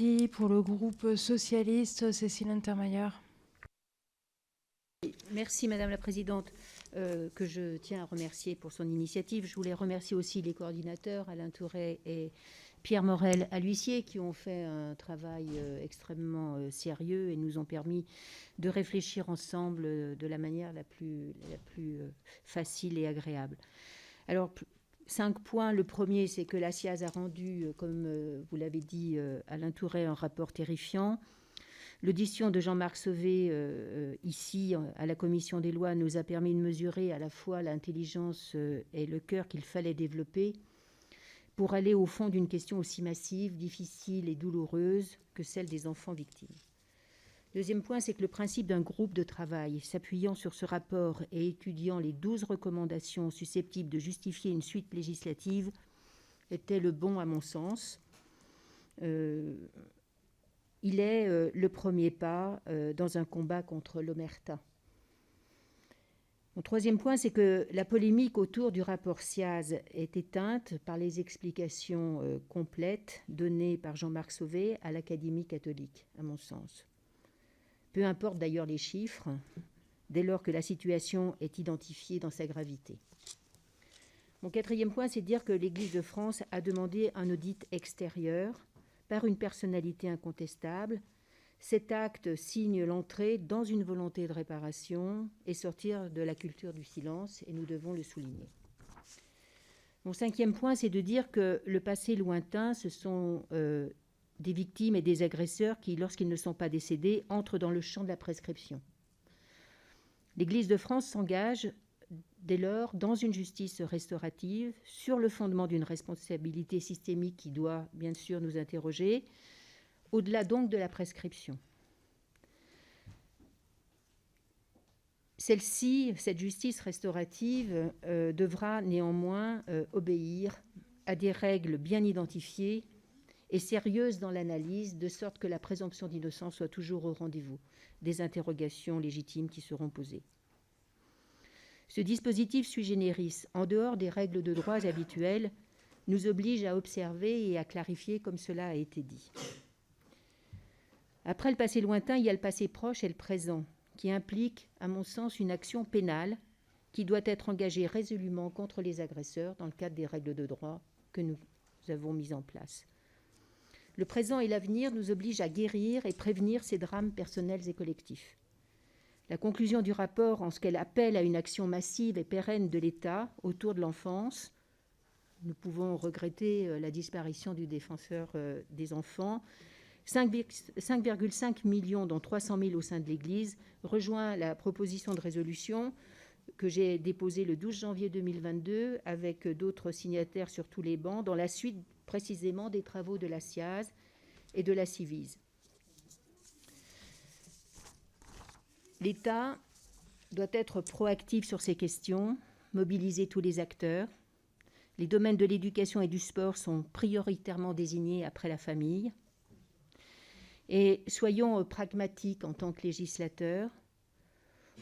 Et pour le groupe socialiste, Cécile Untermaier. Merci Madame la Présidente, que je tiens à remercier pour son initiative. Je voulais remercier aussi les coordinateurs Alain Tourret et Pierre Morel à l'huissier qui ont fait un travail extrêmement sérieux et nous ont permis de réfléchir ensemble de la manière la plus facile et agréable. Alors, 5 points. Le premier, c'est que la SIAZ a rendu, comme vous l'avez dit, Alain Tourret, un rapport terrifiant. L'audition de Jean-Marc Sauvé, ici, à la Commission des lois, nous a permis de mesurer à la fois l'intelligence et le cœur qu'il fallait développer pour aller au fond d'une question aussi massive, difficile et douloureuse que celle des enfants victimes. Deuxième point, c'est que le principe d'un groupe de travail s'appuyant sur ce rapport et étudiant les 12 recommandations susceptibles de justifier une suite législative était le bon à mon sens. Il est le premier pas dans un combat contre l'omerta. Mon troisième point, c'est que la polémique autour du rapport SIAZ est éteinte par les explications complètes données par Jean-Marc Sauvé à l'Académie catholique, à mon sens. Peu importe d'ailleurs les chiffres, dès lors que la situation est identifiée dans sa gravité. Mon quatrième point, c'est de dire que l'Église de France a demandé un audit extérieur par une personnalité incontestable. Cet acte signe l'entrée dans une volonté de réparation et sortir de la culture du silence, et nous devons le souligner. Mon cinquième point, c'est de dire que le passé lointain, ce sont des victimes et des agresseurs qui, lorsqu'ils ne sont pas décédés, entrent dans le champ de la prescription. L'Église de France s'engage dès lors dans une justice restaurative sur le fondement d'une responsabilité systémique qui doit bien sûr nous interroger, au-delà donc de la prescription. Celle-ci, cette justice restaurative, devra néanmoins obéir à des règles bien identifiées et sérieuses dans l'analyse, de sorte que la présomption d'innocence soit toujours au rendez-vous des interrogations légitimes qui seront posées. Ce dispositif sui generis, en dehors des règles de droit habituelles, nous oblige à observer et à clarifier comme cela a été dit. Après le passé lointain, il y a le passé proche et le présent, qui implique, à mon sens, une action pénale qui doit être engagée résolument contre les agresseurs dans le cadre des règles de droit que nous avons mises en place. Le présent et l'avenir nous obligent à guérir et prévenir ces drames personnels et collectifs. La conclusion du rapport, en ce qu'elle appelle à une action massive et pérenne de l'État autour de l'enfance, nous pouvons regretter la disparition du défenseur des enfants, 5,5 millions, dont 300 000 au sein de l'Église, rejoint la proposition de résolution que j'ai déposée le 12 janvier 2022 avec d'autres signataires sur tous les bancs, dans la suite précisément des travaux de la SIAZ et de la Civise. L'État doit être proactif sur ces questions, mobiliser tous les acteurs. Les domaines de l'éducation et du sport sont prioritairement désignés après la famille. Et soyons pragmatiques en tant que législateurs.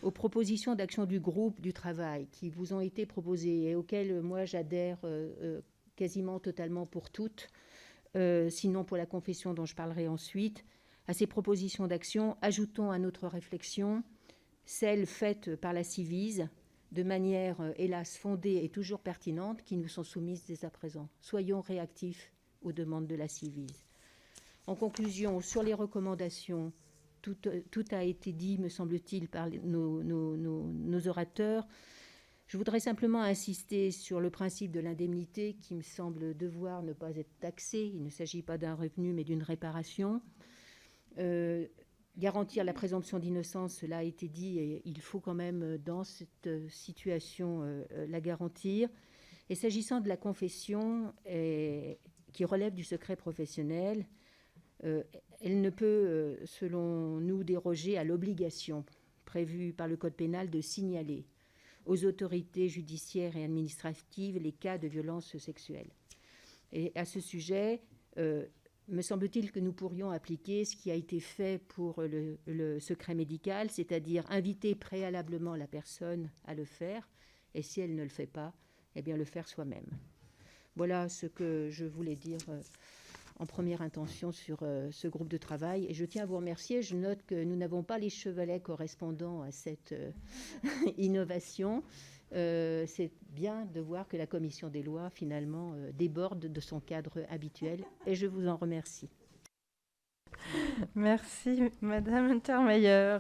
Aux propositions d'action du groupe du travail qui vous ont été proposées et auxquelles moi j'adhère quasiment totalement pour toutes, sinon pour la confession dont je parlerai ensuite, à ces propositions d'action, ajoutons à notre réflexion celles faites par la Civise, de manière, hélas, fondée et toujours pertinente, qui nous sont soumises dès à présent. Soyons réactifs aux demandes de la Civise. En conclusion, sur les recommandations, tout a été dit, me semble-t-il, par nos orateurs. Je voudrais simplement insister sur le principe de l'indemnité qui me semble devoir ne pas être taxé. Il ne s'agit pas d'un revenu, mais d'une réparation. Garantir la présomption d'innocence, cela a été dit, et il faut quand même, dans cette situation, la garantir. Et s'agissant de la confession qui relève du secret professionnel, elle ne peut, selon nous, déroger à l'obligation prévue par le Code pénal de signaler aux autorités judiciaires et administratives les cas de violences sexuelles. Et à ce sujet, me semble-t-il que nous pourrions appliquer ce qui a été fait pour le secret médical, c'est-à-dire inviter préalablement la personne à le faire, et si elle ne le fait pas, eh bien le faire soi-même. Voilà ce que je voulais dire en première intention sur ce groupe de travail. Et je tiens à vous remercier. Je note que nous n'avons pas les chevalets correspondant à cette innovation. C'est bien de voir que la commission des lois, finalement, déborde de son cadre habituel. Et je vous en remercie. Merci, Madame Untermaier.